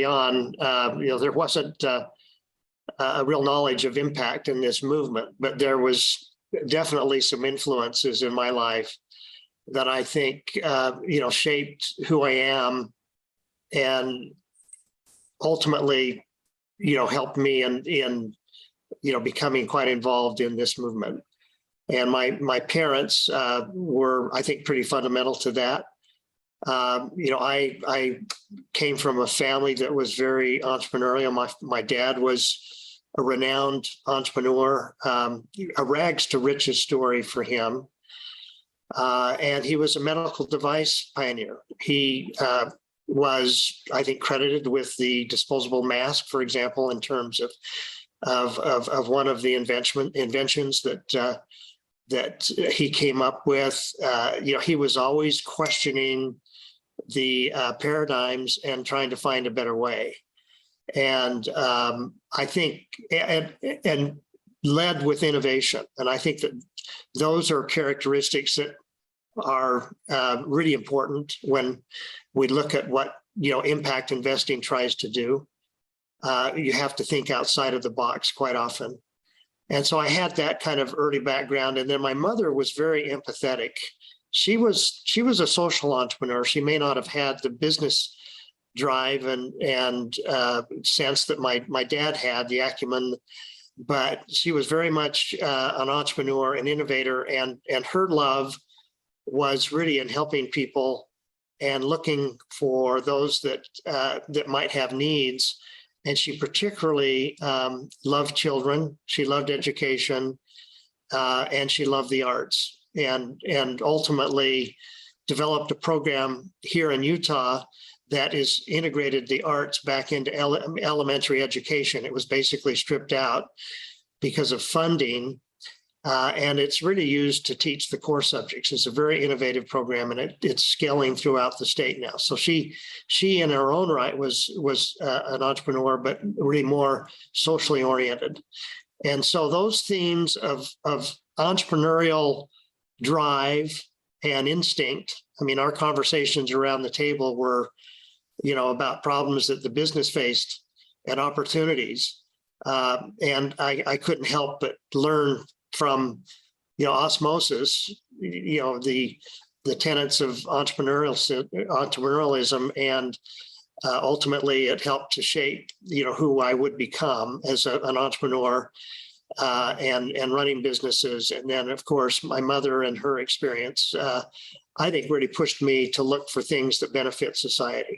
early on, there wasn't a real knowledge of impact in this movement, but there was definitely some influences in my life that I think, shaped who I am and ultimately, helped me in becoming quite involved in this movement. And my parents were, I think, pretty fundamental to that. I came from a family that was very entrepreneurial. My dad was a renowned entrepreneur, a rags to riches story for him. And he was a medical device pioneer. He was, I think, credited with the disposable mask, for example, in terms of one of the inventions that he came up with. He was always questioning the paradigms and trying to find a better way. And I think, and led with innovation. And I think that those are characteristics that are really important when we look at what, impact investing tries to do. You have to think outside of the box quite often. And so I had that kind of early background. And then my mother was very empathetic. She was a social entrepreneur. She may not have had the business drive and sense that my dad had, the acumen, but she was very much an entrepreneur, an innovator, and her love was really in helping people and looking for those that might have needs. And she particularly loved children. She loved education, and she loved the arts. And ultimately developed a program here in Utah that is integrated the arts back into elementary education. It was basically stripped out because of funding, and it's really used to teach the core subjects. It's a very innovative program, and it's scaling throughout the state now. So she in her own right was an entrepreneur, but really more socially oriented. And so those themes of entrepreneurial drive and instinct, I mean, our conversations around the table were, about problems that the business faced and opportunities. And I couldn't help but learn from, osmosis, the tenets of entrepreneurialism, and ultimately it helped to shape, who I would become as an entrepreneur and running businesses. And then, of course, my mother and her experience, I think, really pushed me to look for things that benefit society.